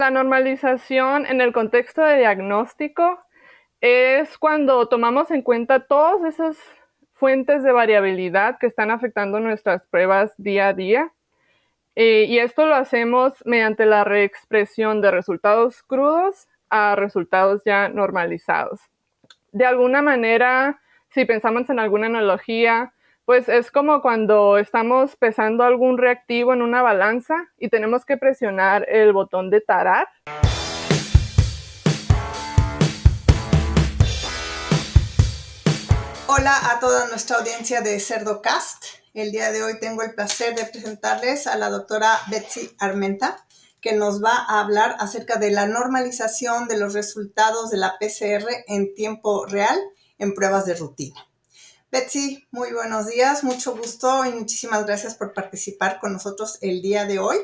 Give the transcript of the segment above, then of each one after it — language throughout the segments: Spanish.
la normalización en el contexto de diagnóstico es cuando tomamos en cuenta todas esas fuentes de variabilidad que están afectando nuestras pruebas día a día. Y esto lo hacemos mediante la reexpresión de resultados crudos a resultados ya normalizados. De alguna manera, si pensamos en alguna analogía, pues es como cuando estamos pesando algún reactivo en una balanza y tenemos que presionar el botón de tarar. Hola a toda nuestra audiencia de CerdoCast. El día de hoy tengo el placer de presentarles a la doctora Betsy Armenta, que nos va a hablar acerca de la normalización de los resultados de la PCR en tiempo real en pruebas de rutina. Betsy, muy buenos días, mucho gusto y muchísimas gracias por participar con nosotros el día de hoy.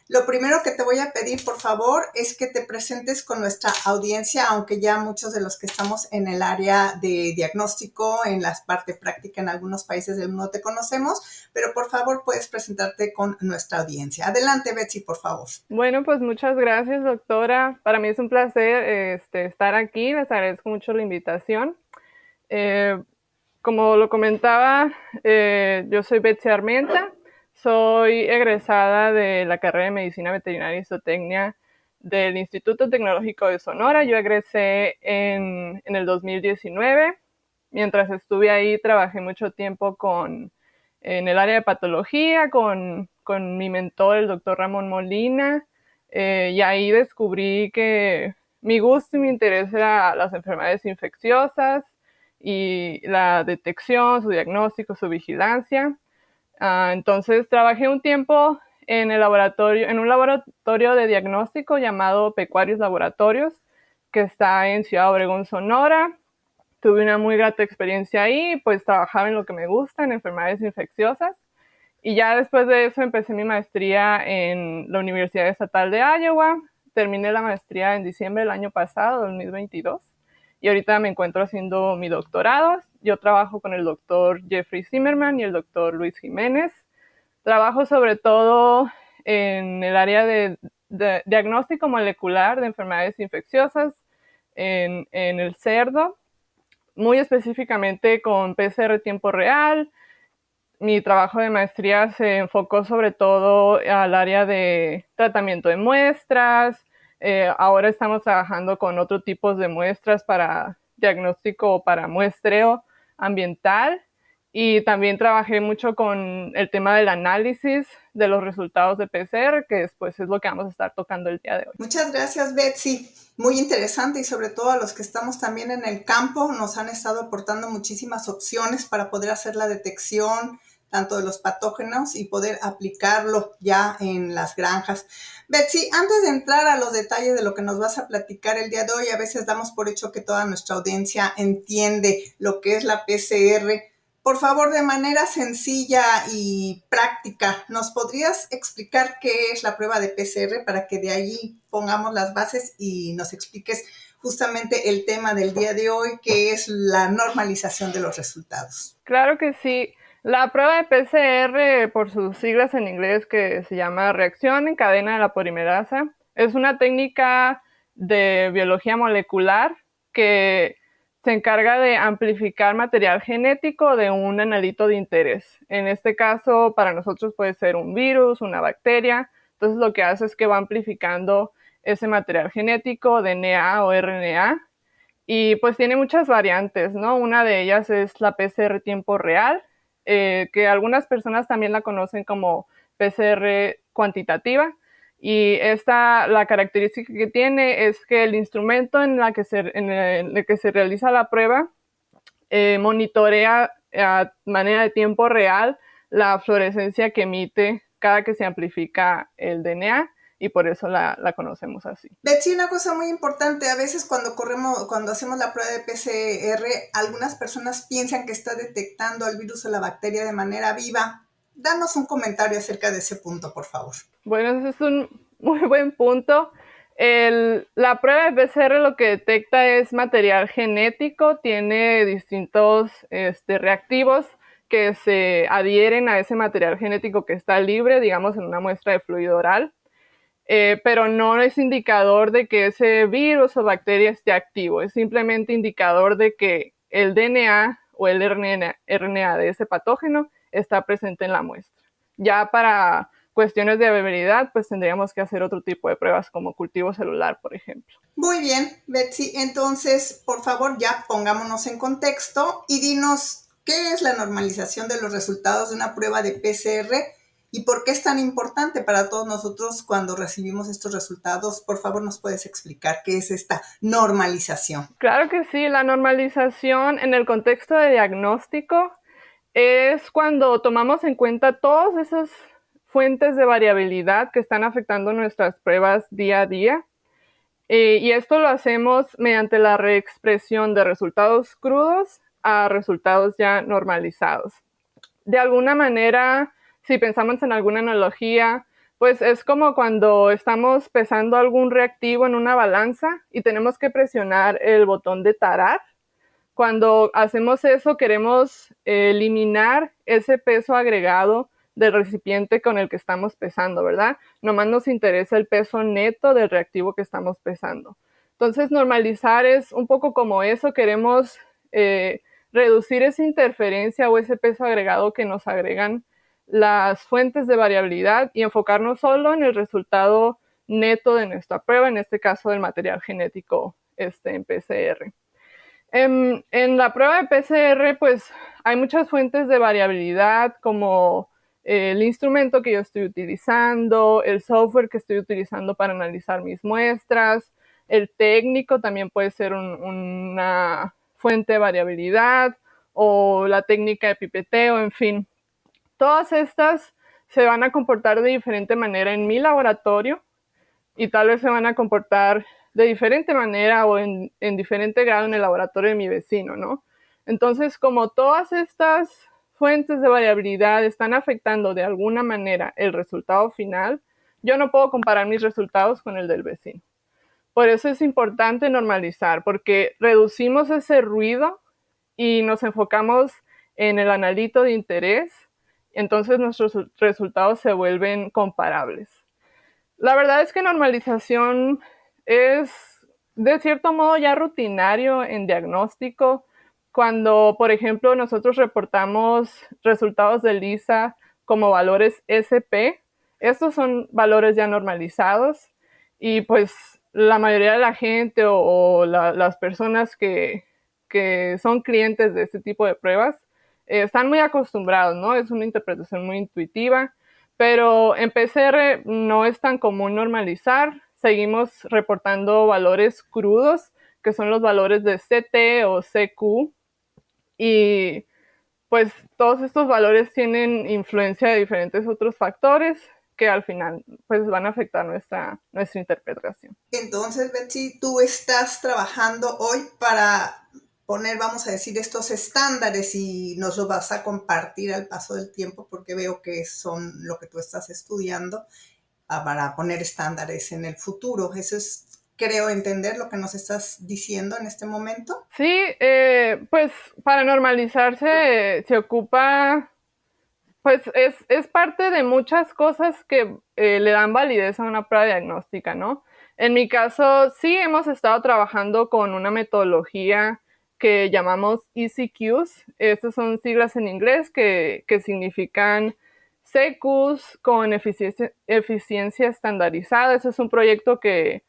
Lo primero que te voy a pedir, por favor, es que te presentes con nuestra audiencia, aunque ya muchos de los que estamos en el área de diagnóstico, en la parte práctica en algunos países del mundo te conocemos, pero por favor puedes presentarte con nuestra audiencia. Adelante, Betsy, por favor. Bueno, pues muchas gracias, doctora. Para mí es un placer estar aquí. Les agradezco mucho la invitación. Como lo comentaba, yo soy Betsy Armenta. Soy egresada de la carrera de Medicina Veterinaria y Zootecnia del Instituto Tecnológico de Sonora. Yo egresé en el 2019. Mientras estuve ahí, trabajé mucho tiempo en el área de patología con mi mentor, el doctor Ramón Molina, y ahí descubrí que mi gusto y mi interés era las enfermedades infecciosas y la detección, su diagnóstico, su vigilancia. Entonces trabajé un tiempo en un laboratorio de diagnóstico llamado Pecuarios Laboratorios, que está en Ciudad Obregón, Sonora. Tuve una muy grata experiencia ahí, pues trabajaba en lo que me gusta, en enfermedades infecciosas. Y ya después de eso empecé mi maestría en la Universidad Estatal de Iowa. Terminé la maestría en diciembre del año pasado, 2022. Y ahorita me encuentro haciendo mi doctorado. Yo trabajo con el doctor Jeffrey Zimmerman y el doctor Luis Jiménez. Trabajo sobre todo en el área de diagnóstico molecular de enfermedades infecciosas en el cerdo, muy específicamente con PCR tiempo real. Mi trabajo de maestría se enfocó sobre todo al área de tratamiento de muestras. Ahora estamos trabajando con otros tipos de muestras para diagnóstico o para muestreo ambiental. Y también trabajé mucho con el tema del análisis de los resultados de PCR, que después es lo que vamos a estar tocando el día de hoy. Muchas gracias, Betsy. Muy interesante y sobre todo a los que estamos también en el campo nos han estado aportando muchísimas opciones para poder hacer la detección tanto de los patógenos y poder aplicarlo ya en las granjas. Betsy, antes de entrar a los detalles de lo que nos vas a platicar el día de hoy, a veces damos por hecho que toda nuestra audiencia entiende lo que es la PCR. Por favor, de manera sencilla y práctica, ¿nos podrías explicar qué es la prueba de PCR para que de allí pongamos las bases y nos expliques justamente el tema del día de hoy, que es la normalización de los resultados? Claro que sí. La prueba de PCR, por sus siglas en inglés, que se llama reacción en cadena de la polimerasa, es una técnica de biología molecular que se encarga de amplificar material genético de un analito de interés. En este caso, para nosotros puede ser un virus, una bacteria. Entonces, lo que hace es que va amplificando ese material genético, DNA o RNA, y pues tiene muchas variantes, ¿no? Una de ellas es la PCR tiempo real, que algunas personas también la conocen como PCR cuantitativa. Y la característica que tiene es que el instrumento en el que se realiza la prueba monitorea a manera de tiempo real la fluorescencia que emite cada que se amplifica el DNA, y por eso la conocemos así. Betsy, una cosa muy importante, a veces cuando hacemos la prueba de PCR, algunas personas piensan que está detectando el virus o la bacteria de manera viva. Danos un comentario acerca de ese punto, por favor. Bueno, ese es un muy buen punto. La prueba de PCR lo que detecta es material genético, tiene distintos reactivos que se adhieren a ese material genético que está libre, digamos, en una muestra de fluido oral. pero no es indicador de que ese virus o bacteria esté activo, es simplemente indicador de que el DNA o el RNA de ese patógeno está presente en la muestra. Ya para cuestiones de viabilidad, pues tendríamos que hacer otro tipo de pruebas como cultivo celular, por ejemplo. Muy bien, Betsy. Entonces, por favor, ya pongámonos en contexto y dinos qué es la normalización de los resultados de una prueba de PCR y por qué es tan importante para todos nosotros cuando recibimos estos resultados. Por favor, ¿nos puedes explicar qué es esta normalización? Claro que sí, la normalización en el contexto de diagnóstico es cuando tomamos en cuenta todas esas fuentes de variabilidad que están afectando nuestras pruebas día a día. Y esto lo hacemos mediante la reexpresión de resultados crudos a resultados ya normalizados. De alguna manera, si pensamos en alguna analogía, pues es como cuando estamos pesando algún reactivo en una balanza y tenemos que presionar el botón de tarar. Cuando hacemos eso, queremos eliminar ese peso agregado del recipiente con el que estamos pesando, ¿verdad? Nomás nos interesa el peso neto del reactivo que estamos pesando. Entonces, normalizar es un poco como eso, queremos reducir esa interferencia o ese peso agregado que nos agregan las fuentes de variabilidad y enfocarnos solo en el resultado neto de nuestra prueba, en este caso del material genético en PCR. En la prueba de PCR, pues hay muchas fuentes de variabilidad, como el instrumento que yo estoy utilizando, el software que estoy utilizando para analizar mis muestras, el técnico también puede ser una fuente de variabilidad, o la técnica de pipeteo, en fin. Todas estas se van a comportar de diferente manera en mi laboratorio y tal vez se van a comportar de diferente manera o en diferente grado en el laboratorio de mi vecino, ¿no? Entonces, como todas estas fuentes de variabilidad están afectando de alguna manera el resultado final, yo no puedo comparar mis resultados con el del vecino. Por eso es importante normalizar, porque reducimos ese ruido y nos enfocamos en el analito de interés, entonces nuestros resultados se vuelven comparables. La verdad es que normalización es de cierto modo ya rutinario en diagnóstico. Cuando, por ejemplo, nosotros reportamos resultados de LISA como valores SP, estos son valores ya normalizados y pues la mayoría de la gente las personas que son clientes de este tipo de pruebas están muy acostumbrados, ¿no? Es una interpretación muy intuitiva. Pero en PCR no es tan común normalizar. Seguimos reportando valores crudos, que son los valores de CT o CQ. Y pues todos estos valores tienen influencia de diferentes otros factores que al final pues van a afectar nuestra interpretación. Entonces, Betsy, tú estás trabajando hoy para poner, vamos a decir, estos estándares y nos los vas a compartir al paso del tiempo porque veo que son lo que tú estás estudiando para poner estándares en el futuro. Eso es, creo, entender lo que nos estás diciendo en este momento. Sí, pues para normalizarse se ocupa, pues es parte de muchas cosas que le dan validez a una prueba diagnóstica, ¿no? En mi caso, sí hemos estado trabajando con una metodología que llamamos ECQs. Estas son siglas en inglés que significan CQs con eficiencia estandarizada. Ese es un proyecto que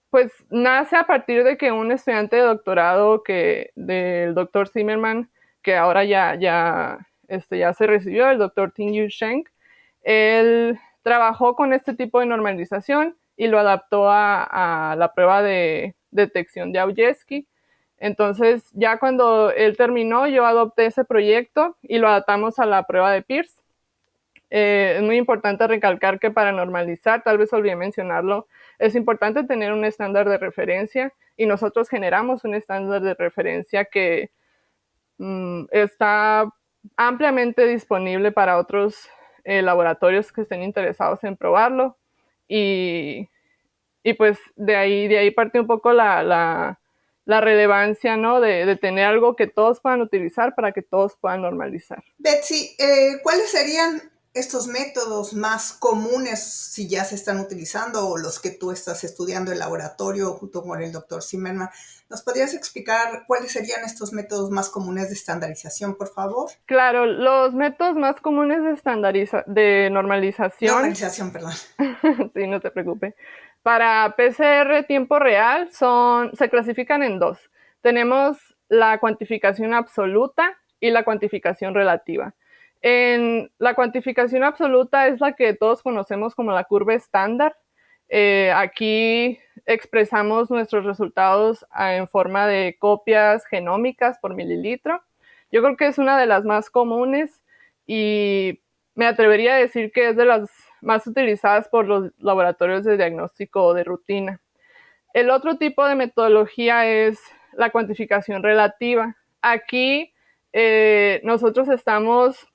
pues nace a partir de que un estudiante de doctorado del doctor Zimmerman, que ahora ya se recibió, el doctor Ting-Yu Sheng, él trabajó con este tipo de normalización y lo adaptó a la prueba de detección de Aujesky. Entonces, ya cuando él terminó, yo adopté ese proyecto y lo adaptamos a la prueba de Pierce. Es muy importante recalcar que para normalizar, tal vez olvidé mencionarlo, es importante tener un estándar de referencia y nosotros generamos un estándar de referencia que está ampliamente disponible para otros laboratorios que estén interesados en probarlo y, y pues de ahí parte un poco la relevancia, ¿no? De tener algo que todos puedan utilizar para que todos puedan normalizar. Betsy, ¿cuáles serían estos métodos más comunes, si ya se están utilizando, o los que tú estás estudiando en laboratorio junto con el doctor Zimmerman. ¿Nos podrías explicar cuáles serían estos métodos más comunes de estandarización, por favor? Claro, los métodos más comunes de normalización, Normalización, perdón. sí, no te preocupes, para PCR tiempo real se clasifican en dos. Tenemos la cuantificación absoluta y la cuantificación relativa. En la cuantificación absoluta es la que todos conocemos como la curva estándar. Aquí expresamos nuestros resultados en forma de copias genómicas por mililitro. Yo creo que es una de las más comunes y me atrevería a decir que es de las más utilizadas por los laboratorios de diagnóstico de rutina. El otro tipo de metodología es la cuantificación relativa. Aquí nosotros estamos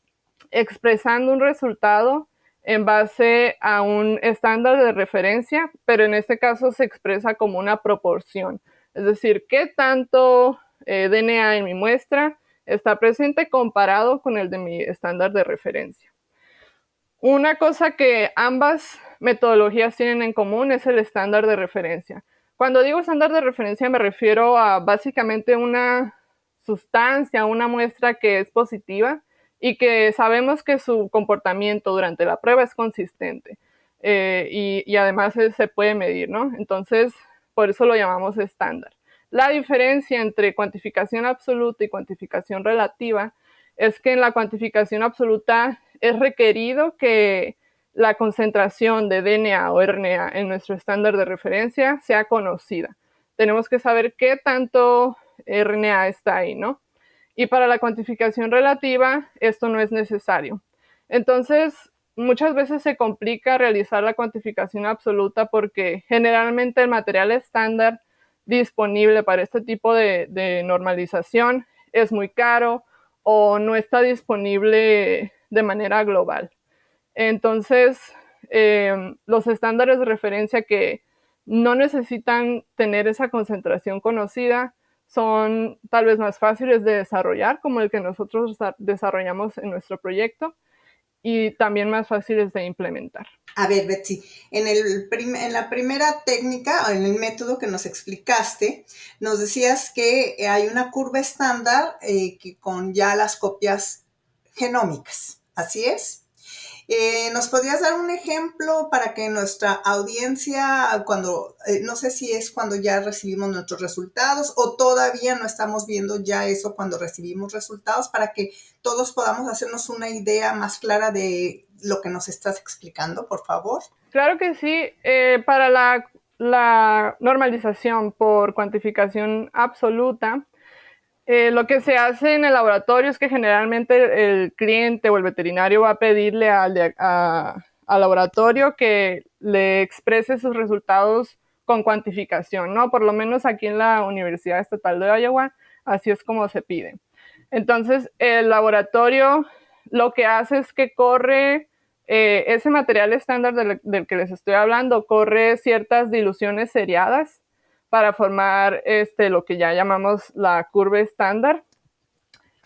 expresando un resultado en base a un estándar de referencia, pero en este caso se expresa como una proporción. Es decir, qué tanto DNA en mi muestra está presente comparado con el de mi estándar de referencia. Una cosa que ambas metodologías tienen en común es el estándar de referencia. Cuando digo estándar de referencia me refiero a básicamente una sustancia, una muestra que es positiva y que sabemos que su comportamiento durante la prueba es consistente y además se puede medir, ¿no? Entonces, por eso lo llamamos estándar. La diferencia entre cuantificación absoluta y cuantificación relativa es que en la cuantificación absoluta es requerido que la concentración de DNA o RNA en nuestro estándar de referencia sea conocida. Tenemos que saber qué tanto RNA está ahí, ¿no? Y para la cuantificación relativa, esto no es necesario. Entonces, muchas veces se complica realizar la cuantificación absoluta porque generalmente el material estándar disponible para este tipo de normalización es muy caro o no está disponible de manera global. Entonces, los estándares de referencia que no necesitan tener esa concentración conocida son tal vez más fáciles de desarrollar, como el que nosotros desarrollamos en nuestro proyecto, y también más fáciles de implementar. A ver, Betsy, en la primera técnica, o en el método que nos explicaste, nos decías que hay una curva estándar que con ya las copias genómicas. ¿Así es? ¿Nos podrías dar un ejemplo para que nuestra audiencia, no sé si es cuando ya recibimos nuestros resultados o todavía no estamos viendo ya eso cuando recibimos resultados, para que todos podamos hacernos una idea más clara de lo que nos estás explicando, por favor? Claro que sí. Para la normalización por cuantificación absoluta, lo que se hace en el laboratorio es que generalmente el cliente o el veterinario va a pedirle al laboratorio que le exprese sus resultados con cuantificación, ¿no? Por lo menos aquí en la Universidad Estatal de Iowa, así es como se pide. Entonces, el laboratorio lo que hace es que corre ese material estándar del que les estoy hablando, corre ciertas diluciones seriadas para formar lo que ya llamamos la curva estándar.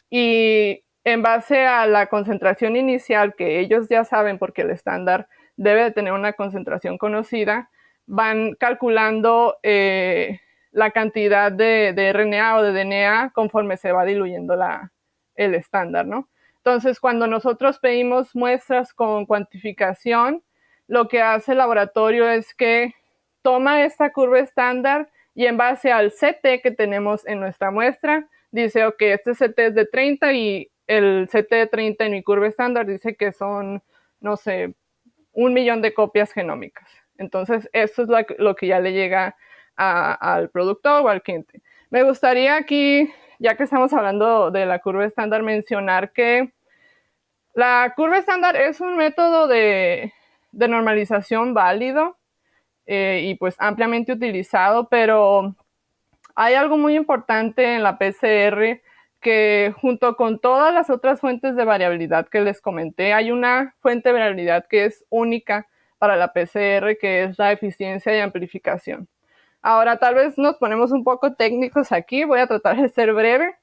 Y en base a la concentración inicial que ellos ya saben, porque el estándar debe de tener una concentración conocida, van calculando la cantidad de RNA o de DNA conforme se va diluyendo el estándar, ¿no? Entonces, cuando nosotros pedimos muestras con cuantificación, lo que hace el laboratorio es que toma esta curva estándar y en base al CT que tenemos en nuestra muestra, dice, ok, este CT es de 30 y el CT de 30 en mi curva estándar dice que son, no sé, 1,000,000 de copias genómicas. Entonces, esto es lo que ya le llega al productor o al cliente. Me gustaría aquí, ya que estamos hablando de la curva estándar, mencionar que la curva estándar es un método de normalización válido y pues ampliamente utilizado, pero hay algo muy importante en la PCR que junto con todas las otras fuentes de variabilidad que les comenté, hay una fuente de variabilidad que es única para la PCR, que es la eficiencia de amplificación. Ahora, tal vez nos ponemos un poco técnicos aquí, voy a tratar de ser breve,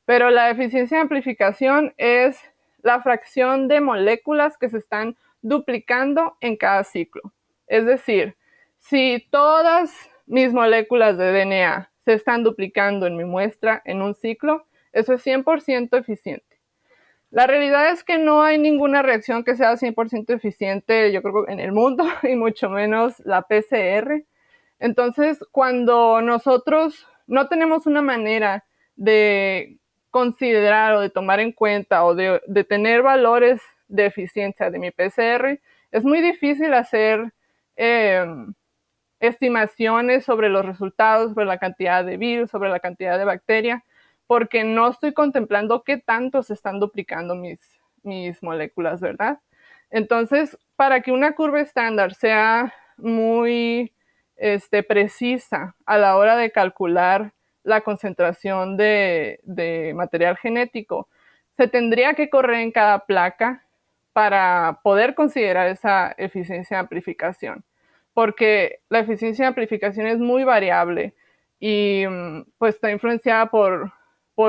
pero la eficiencia de amplificación es la fracción de moléculas que se están duplicando en cada ciclo. Es decir, si todas mis moléculas de DNA se están duplicando en mi muestra en un ciclo, eso es 100% eficiente. La realidad es que no hay ninguna reacción que sea 100% eficiente, yo creo, en el mundo, y mucho menos la PCR. Entonces, cuando nosotros no tenemos una manera de considerar o de tomar en cuenta o de tener valores de eficiencia de mi PCR, es muy difícil hacer eh, estimaciones sobre los resultados, sobre la cantidad de virus, sobre la cantidad de bacteria, porque no estoy contemplando qué tanto se están duplicando mis moléculas, ¿verdad? Entonces, para que una curva estándar sea muy precisa a la hora de calcular la concentración de material genético, se tendría que correr en cada placa para poder considerar esa eficiencia de amplificación, porque la eficiencia de amplificación es muy variable y pues está influenciada por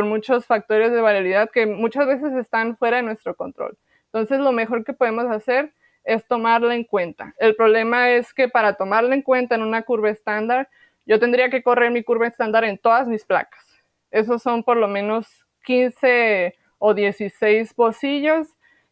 muchos factores de variabilidad que muchas veces están fuera de nuestro control. Entonces, lo mejor que podemos hacer es tomarla en cuenta. El problema es que para tomarla en cuenta en una curva estándar, yo tendría que correr mi curva estándar en todas mis placas. Esos son por lo menos 15 o 16 pocillos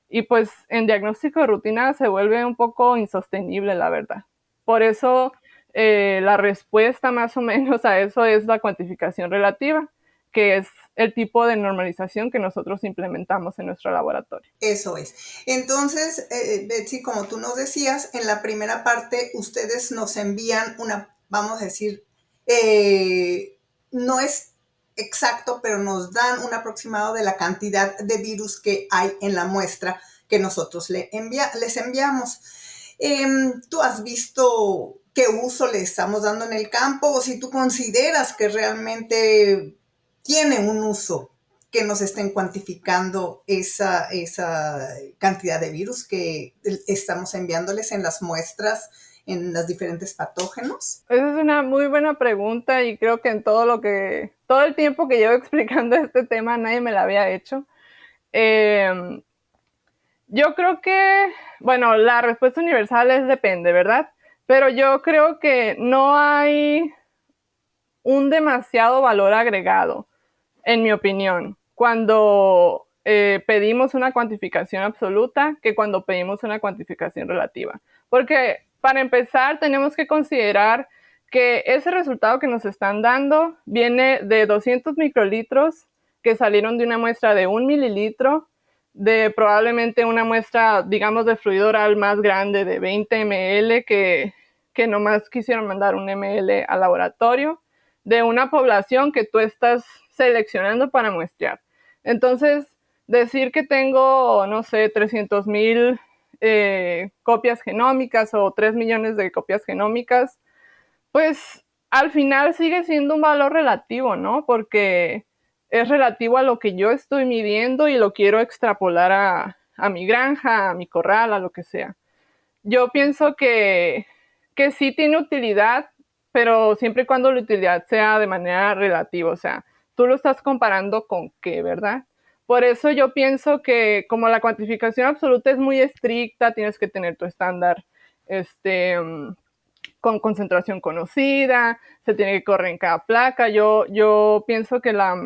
y pues en diagnóstico de rutina se vuelve un poco insostenible, la verdad. Por eso la respuesta más o menos a eso es la cuantificación relativa, que es el tipo de normalización que nosotros implementamos en nuestro laboratorio. Eso es. Entonces, Betsy, como tú nos decías, en la primera parte ustedes nos envían una, vamos a decir, no es exacto, pero nos dan un aproximado de la cantidad de virus que hay en la muestra que nosotros les enviamos. ¿Tú has visto qué uso le estamos dando en el campo o si tú consideras que realmente tiene un uso que nos estén cuantificando esa cantidad de virus que estamos enviándoles en las muestras, en los diferentes patógenos? Esa es una muy buena pregunta y creo que en todo el tiempo que llevo explicando este tema nadie me la había hecho. Yo creo que, bueno, la respuesta universal es depende, ¿verdad? Pero yo creo que no hay un demasiado valor agregado, en mi opinión, cuando pedimos una cuantificación absoluta que cuando pedimos una cuantificación relativa. Porque para empezar tenemos que considerar que ese resultado que nos están dando viene de 200 microlitros que salieron de una muestra de 1 mililitro, de probablemente una muestra, digamos, de fluido oral más grande de 20 ml que nomás quisieron mandar 1 ml al laboratorio, de una población que tú estás seleccionando para muestrear. Entonces, decir que tengo, no sé, 300,000 copias genómicas o 3 millones de copias genómicas, pues al final sigue siendo un valor relativo, ¿no? Porque es relativo a lo que yo estoy midiendo y lo quiero extrapolar a mi granja, a mi corral, a lo que sea. Yo pienso que sí tiene utilidad, pero siempre y cuando la utilidad sea de manera relativa, o sea, tú lo estás comparando con qué, ¿verdad? Por eso yo pienso que como la cuantificación absoluta es muy estricta, tienes que tener tu estándar con concentración conocida, se tiene que correr en cada placa. Yo pienso que la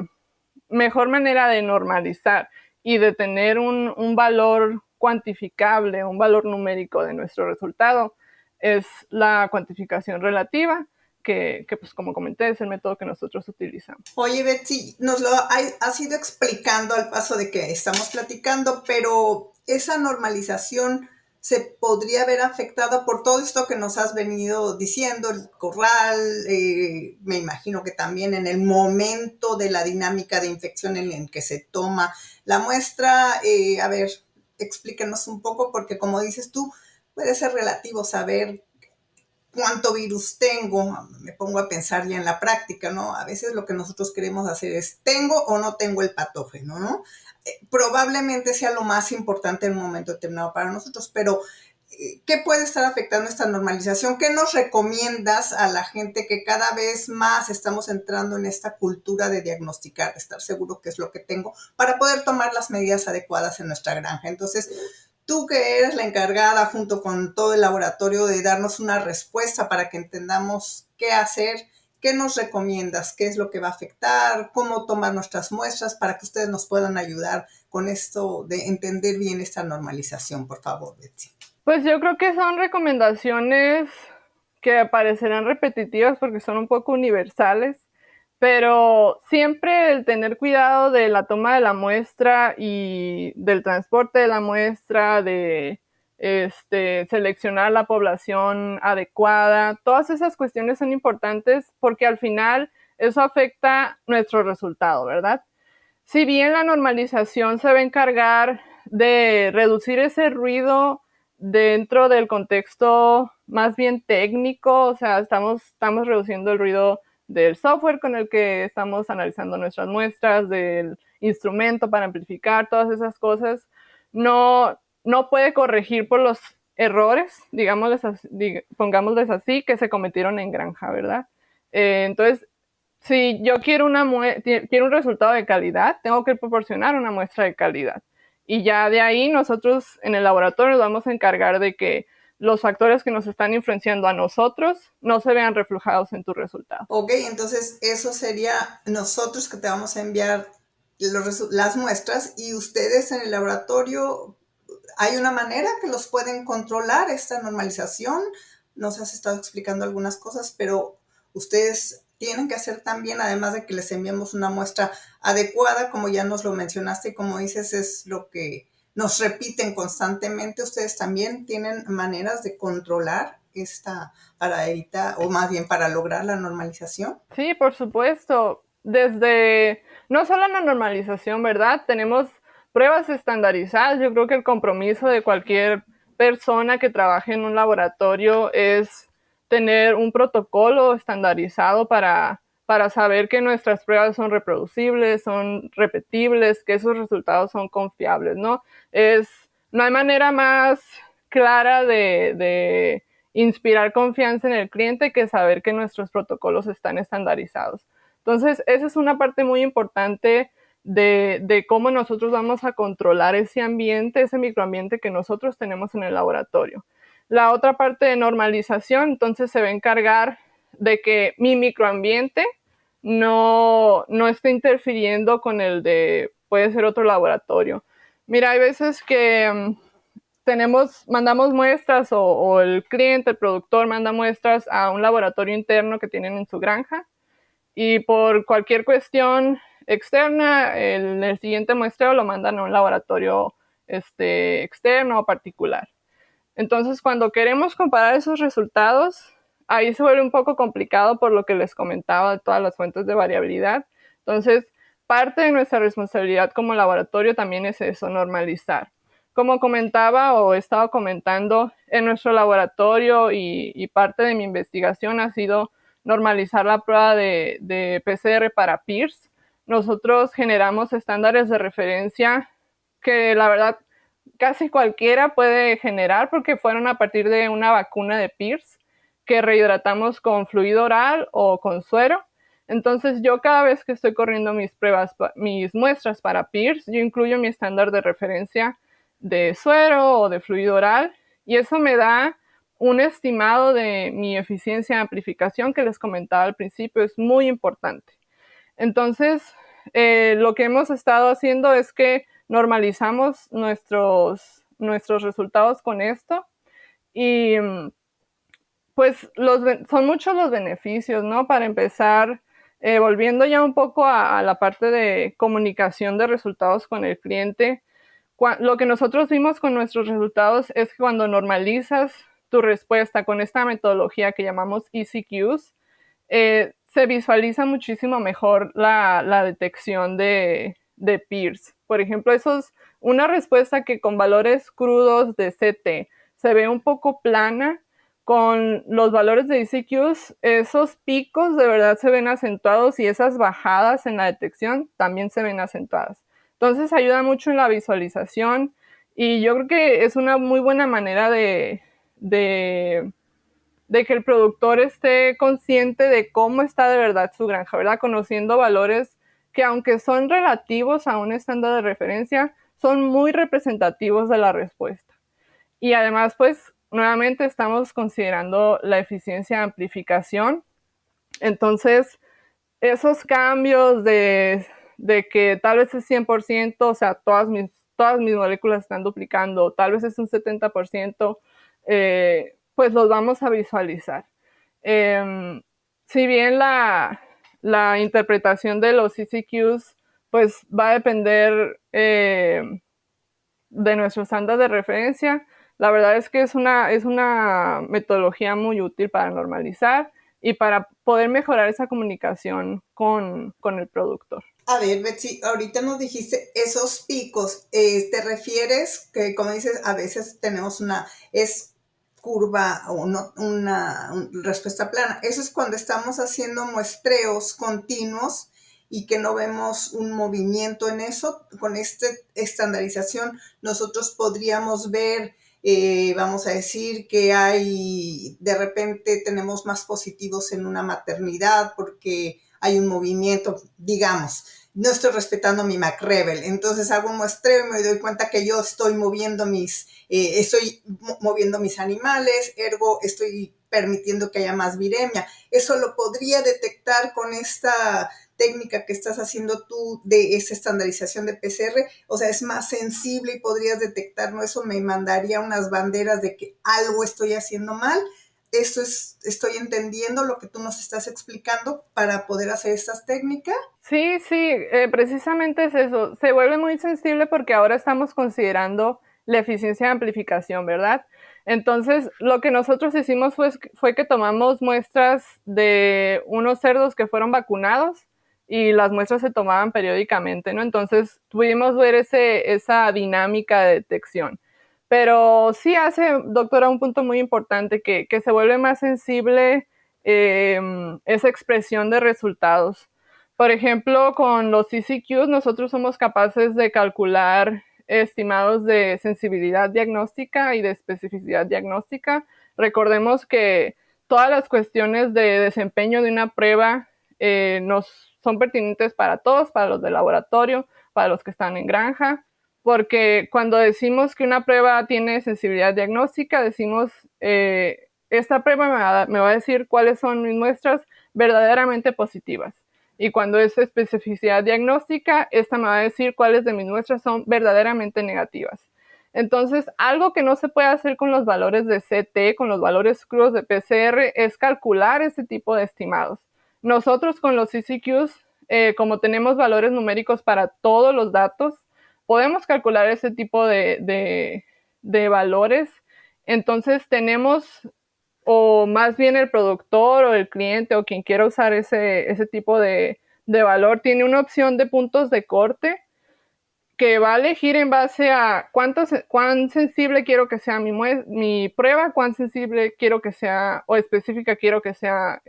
mejor manera de normalizar y de tener un valor cuantificable, un valor numérico de nuestro resultado es la cuantificación relativa, que pues como comenté es el método que nosotros utilizamos. Oye, Betsy, nos lo has ido explicando al paso de que estamos platicando, pero esa normalización se podría ver afectada por todo esto que nos has venido diciendo, el corral, me imagino que también en el momento de la dinámica de infección en el que se toma la muestra. A ver, explícanos un poco, porque como dices tú, puede ser relativo saber cuánto virus tengo. Me pongo a pensar ya en la práctica, ¿no? A veces lo que nosotros queremos hacer es, ¿tengo o no tengo el patógeno, no? Probablemente sea lo más importante en un momento determinado para nosotros, pero ¿qué puede estar afectando esta normalización? ¿Qué nos recomiendas a la gente que cada vez más estamos entrando en esta cultura de diagnosticar, de estar seguro qué es lo que tengo, para poder tomar las medidas adecuadas en nuestra granja? Entonces, tú que eres la encargada junto con todo el laboratorio de darnos una respuesta para que entendamos qué hacer, ¿qué nos recomiendas? ¿Qué es lo que va a afectar? ¿Cómo tomar nuestras muestras para que ustedes nos puedan ayudar con esto de entender bien esta normalización? Por favor, Betsy. Pues yo creo que son recomendaciones que parecerán repetitivas porque son un poco universales, pero siempre el tener cuidado de la toma de la muestra y del transporte de la muestra, de seleccionar la población adecuada, todas esas cuestiones son importantes porque al final eso afecta nuestro resultado, ¿verdad? Si bien la normalización se va a encargar de reducir ese ruido dentro del contexto más bien técnico, o sea, estamos reduciendo el ruido del software con el que estamos analizando nuestras muestras, del instrumento para amplificar, todas esas cosas, no puede corregir por los errores, pongámosles así, que se cometieron en granja, ¿verdad? Entonces, si yo quiero un resultado de calidad, tengo que proporcionar una muestra de calidad. Y ya de ahí nosotros en el laboratorio nos vamos a encargar de que los factores que nos están influenciando a nosotros no se vean reflejados en tu resultado. Ok, entonces eso sería nosotros que te vamos a enviar las muestras y ustedes en el laboratorio, ¿hay una manera que los pueden controlar esta normalización? Nos has estado explicando algunas cosas, pero ustedes tienen que hacer también, además de que les enviamos una muestra adecuada, como ya nos lo mencionaste y como dices, es lo que nos repiten constantemente. Ustedes también tienen maneras de controlar esta para evitar, o más bien para lograr la normalización. Sí, por supuesto. Desde, no solo la normalización, ¿verdad? Tenemos pruebas estandarizadas. Yo creo que el compromiso de cualquier persona que trabaje en un laboratorio es tener un protocolo estandarizado para saber que nuestras pruebas son reproducibles, son repetibles, que esos resultados son confiables, ¿no? No hay manera más clara de inspirar confianza en el cliente que saber que nuestros protocolos están estandarizados. Entonces, esa es una parte muy importante de cómo nosotros vamos a controlar ese ambiente, ese microambiente que nosotros tenemos en el laboratorio. La otra parte de normalización, entonces, se va a encargar de que mi microambiente no esté interfiriendo con el de, puede ser otro laboratorio. Mira, hay veces que mandamos muestras o el cliente, el productor manda muestras a un laboratorio interno que tienen en su granja y por cualquier cuestión externa, el siguiente muestreo lo mandan a un laboratorio externo o particular. Entonces, cuando queremos comparar esos resultados, ahí se vuelve un poco complicado por lo que les comentaba de todas las fuentes de variabilidad. Entonces, parte de nuestra responsabilidad como laboratorio también es eso, normalizar. Como comentaba o he estado comentando, en nuestro laboratorio y parte de mi investigación ha sido normalizar la prueba de PCR para PIRS. Nosotros generamos estándares de referencia que la verdad casi cualquiera puede generar porque fueron a partir de una vacuna de PIRS que rehidratamos con fluido oral o con suero. Entonces yo cada vez que estoy corriendo mis muestras para PIRS, yo incluyo mi estándar de referencia de suero o de fluido oral y eso me da un estimado de mi eficiencia de amplificación que les comentaba al principio, es muy importante. Entonces, lo que hemos estado haciendo es que normalizamos nuestros resultados con esto y pues son muchos los beneficios, ¿no? Para empezar, volviendo ya un poco a la parte de comunicación de resultados con el cliente, lo que nosotros vimos con nuestros resultados es que cuando normalizas tu respuesta con esta metodología que llamamos ECQs, se visualiza muchísimo mejor la detección de PIRS. Por ejemplo, una respuesta que con valores crudos de CT se ve un poco plana, con los valores de ECQs, esos picos de verdad se ven acentuados y esas bajadas en la detección también se ven acentuadas. Entonces ayuda mucho en la visualización Y yo creo que es una muy buena manera de, de que el productor esté consciente de cómo está de verdad su granja, ¿verdad? Conociendo valores que aunque son relativos a un estándar de referencia, son muy representativos de la respuesta. Y además, pues, nuevamente estamos considerando la eficiencia de amplificación. Entonces, esos cambios que tal vez es 100%, o sea, todas mis moléculas están duplicando, tal vez es un 70%, pues los vamos a visualizar. Eh, si bien la interpretación de los CCQs pues va a depender de nuestro estándar de referencia, la verdad es que es una metodología muy útil para normalizar y para poder mejorar esa comunicación con el productor. A ver, Betsy, ahorita nos dijiste esos picos. ¿Te refieres que, como dices, a veces tenemos es curva o no, una respuesta plana? Eso es cuando estamos haciendo muestreos continuos y que no vemos un movimiento en eso. Con esta estandarización nosotros podríamos ver, vamos a decir que de repente tenemos más positivos en una maternidad porque hay un movimiento, digamos, no estoy respetando mi MacRebel, entonces hago un muestreo y me doy cuenta que yo estoy moviendo mis animales, ergo estoy permitiendo que haya más viremia. Eso lo podría detectar con esta técnica que estás haciendo tú de esa estandarización de PCR, o sea, es más sensible y podrías detectarlo. Eso me mandaría unas banderas de que algo estoy haciendo mal. Estoy entendiendo lo que tú nos estás explicando para poder hacer estas técnicas. Sí, sí, precisamente es eso. Se vuelve muy sensible porque ahora estamos considerando la eficiencia de amplificación, ¿verdad? Entonces, lo que nosotros hicimos fue que tomamos muestras de unos cerdos que fueron vacunados y las muestras se tomaban periódicamente, ¿no? Entonces, pudimos ver esa dinámica de detección. Pero sí hace, doctora, un punto muy importante que se vuelve más sensible esa expresión de resultados. Por ejemplo, con los CCQs nosotros somos capaces de calcular estimados de sensibilidad diagnóstica y de especificidad diagnóstica. Recordemos que todas las cuestiones de desempeño de una prueba son pertinentes para todos, para los de laboratorio, para los que están en granja, porque cuando decimos que una prueba tiene sensibilidad diagnóstica, decimos, esta prueba me va a decir cuáles son mis muestras verdaderamente positivas. Y cuando es especificidad diagnóstica, esta me va a decir cuáles de mis muestras son verdaderamente negativas. Entonces, algo que no se puede hacer con los valores de CT, con los valores crudos de PCR, es calcular ese tipo de estimados. Nosotros con los CCQs, como tenemos valores numéricos para todos los datos, podemos calcular ese tipo de valores. Entonces, tenemos, o más bien el productor o el cliente o quien quiera usar ese tipo de valor, tiene una opción de puntos de corte que va a elegir en base a cuán sensible quiero que sea mi prueba, cuán sensible quiero que sea, o específica quiero que sea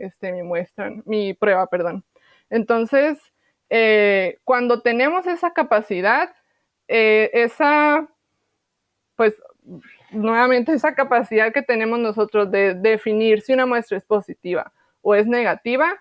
mi prueba, perdón. Entonces, cuando tenemos esa capacidad, pues, nuevamente esa capacidad que tenemos nosotros de definir si una muestra es positiva o es negativa,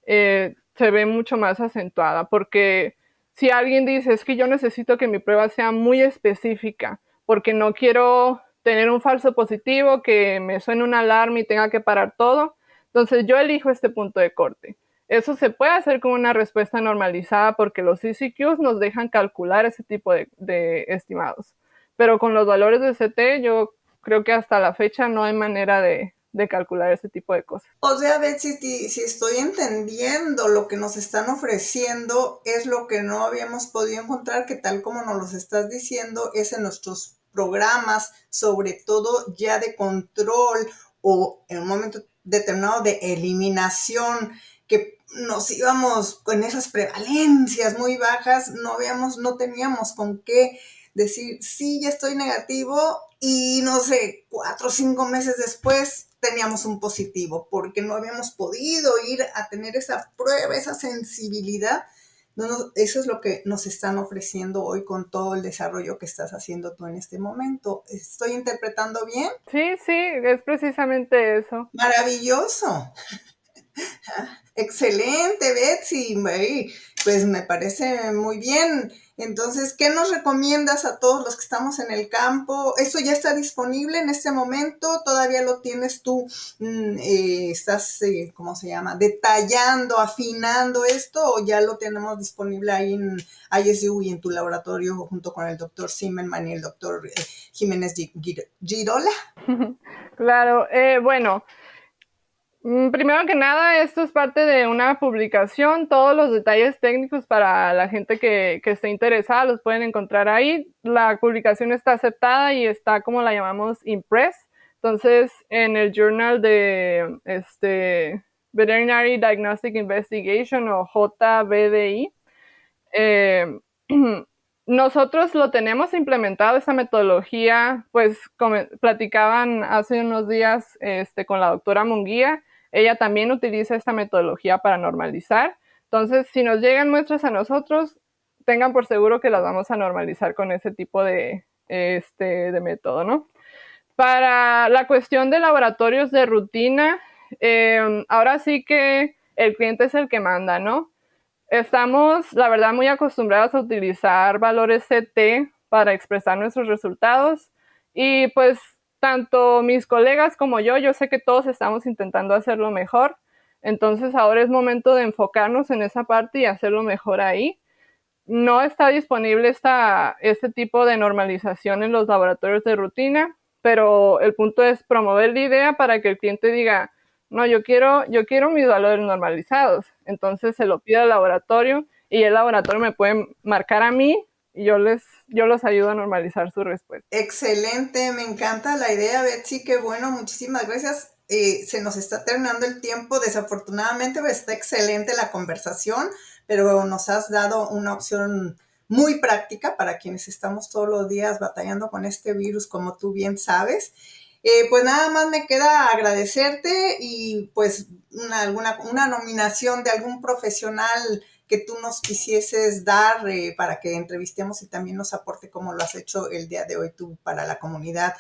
se ve mucho más acentuada, porque si alguien dice, es que yo necesito que mi prueba sea muy específica, porque no quiero tener un falso positivo, que me suene una alarma y tenga que parar todo, entonces yo elijo este punto de corte. Eso se puede hacer con una respuesta normalizada porque los CCQs nos dejan calcular ese tipo de estimados. Pero con los valores de CT, yo creo que hasta la fecha no hay manera de calcular ese tipo de cosas. O sea, a ver si estoy entendiendo lo que nos están ofreciendo es lo que no habíamos podido encontrar, que tal como nos los estás diciendo, es en nuestros programas, sobre todo ya de control o en un momento determinado de eliminación, que nos íbamos con esas prevalencias muy bajas, no teníamos con qué decir, sí, ya estoy negativo y no sé, 4 o 5 meses después teníamos un positivo porque no habíamos podido ir a tener esa prueba, esa sensibilidad Eso es lo que nos están ofreciendo hoy con todo el desarrollo que estás haciendo tú en este momento. ¿Estoy interpretando bien? Sí, sí, es precisamente eso. Maravilloso. Excelente, Betsy. Pues me parece muy bien. Entonces, ¿qué nos recomiendas a todos los que estamos en el campo? ¿Eso ya está disponible en este momento? ¿Todavía lo tienes tú? ¿Estás, cómo se llama, detallando, afinando esto o ya lo tenemos disponible ahí en ISU y en tu laboratorio junto con el doctor Zimmerman y el doctor Jiménez Girola? Claro, bueno, primero que nada, esto es parte de una publicación. Todos los detalles técnicos para la gente que esté interesada los pueden encontrar ahí. La publicación está aceptada y está, como la llamamos, impress. Entonces, en el journal de Veterinary Diagnostic Investigation o JVDI, eh, nosotros lo tenemos implementado, esta metodología, pues platicaban hace unos días con la doctora Munguía. Ella también utiliza esta metodología para normalizar. Entonces, si nos llegan muestras a nosotros, tengan por seguro que las vamos a normalizar con ese tipo de método, ¿no? Para la cuestión de laboratorios de rutina, ahora sí que el cliente es el que manda, ¿no? Estamos, la verdad, muy acostumbrados a utilizar valores CT para expresar nuestros resultados y pues tanto mis colegas como yo sé que todos estamos intentando hacerlo mejor. Entonces ahora es momento de enfocarnos en esa parte y hacerlo mejor ahí. No está disponible este tipo de normalización en los laboratorios de rutina, pero el punto es promover la idea para que el cliente diga, no, yo quiero mis valores normalizados. Entonces se lo pide al laboratorio y el laboratorio me puede marcar a mí y yo los ayudo a normalizar su respuesta. Excelente, me encanta la idea, Betsy, qué bueno, muchísimas gracias. Se nos está terminando el tiempo, desafortunadamente pues, está excelente la conversación, pero nos has dado una opción muy práctica para quienes estamos todos los días batallando con este virus, como tú bien sabes. Pues nada más me queda agradecerte y pues una nominación de algún profesional que tú nos quisieses dar para que entrevistemos y también nos aporte como lo has hecho el día de hoy tú para la comunidad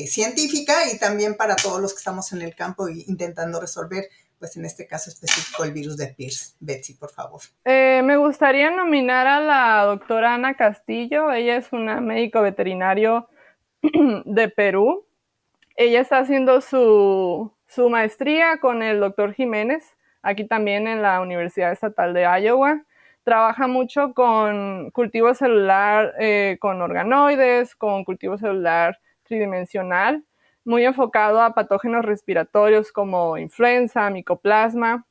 científica y también para todos los que estamos en el campo intentando resolver, pues en este caso específico, el virus de Pierce. Betsy, por favor. Me gustaría nominar a la doctora Ana Castillo. Ella es una médico veterinario de Perú. Ella está haciendo su maestría con el doctor Jiménez, aquí también en la Universidad Estatal de Iowa. Trabaja mucho con cultivo celular, con organoides, con cultivo celular tridimensional, muy enfocado a patógenos respiratorios como influenza, micoplasma.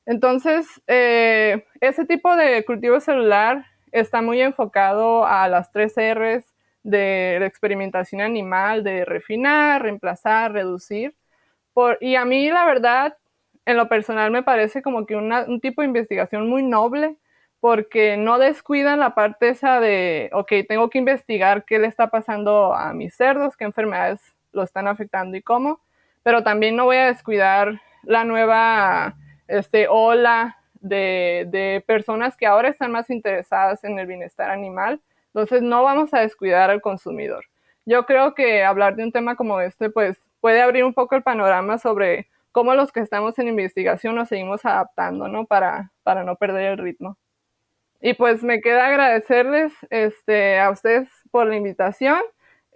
Entonces, ese tipo de cultivo celular está muy enfocado a las 3 R's de la experimentación animal, de refinar, reemplazar, reducir. Y a mí, la verdad, en lo personal me parece como que un tipo de investigación muy noble, porque no descuidan la parte esa de, ok, tengo que investigar qué le está pasando a mis cerdos, qué enfermedades lo están afectando y cómo, pero también no voy a descuidar la nueva ola de personas que ahora están más interesadas en el bienestar animal. Entonces no vamos a descuidar al consumidor. Yo creo que hablar de un tema como este, pues puede abrir un poco el panorama sobre cómo los que estamos en investigación nos seguimos adaptando, ¿no? Para no perder el ritmo. Y pues me queda agradecerles a ustedes por la invitación.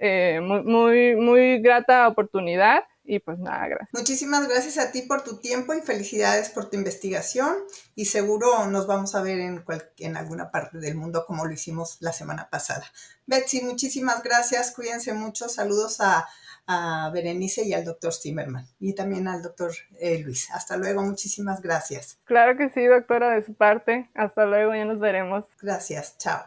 Muy, muy, muy grata oportunidad. Y pues nada, gracias. Muchísimas gracias a ti por tu tiempo y felicidades por tu investigación y seguro nos vamos a ver en alguna parte del mundo como lo hicimos la semana pasada. Betsy, muchísimas gracias, cuídense mucho, saludos a Berenice y al doctor Zimmerman y también al doctor Luis. Hasta luego, muchísimas gracias. Claro que sí, doctora, de su parte. Hasta luego, ya nos veremos. Gracias, chao.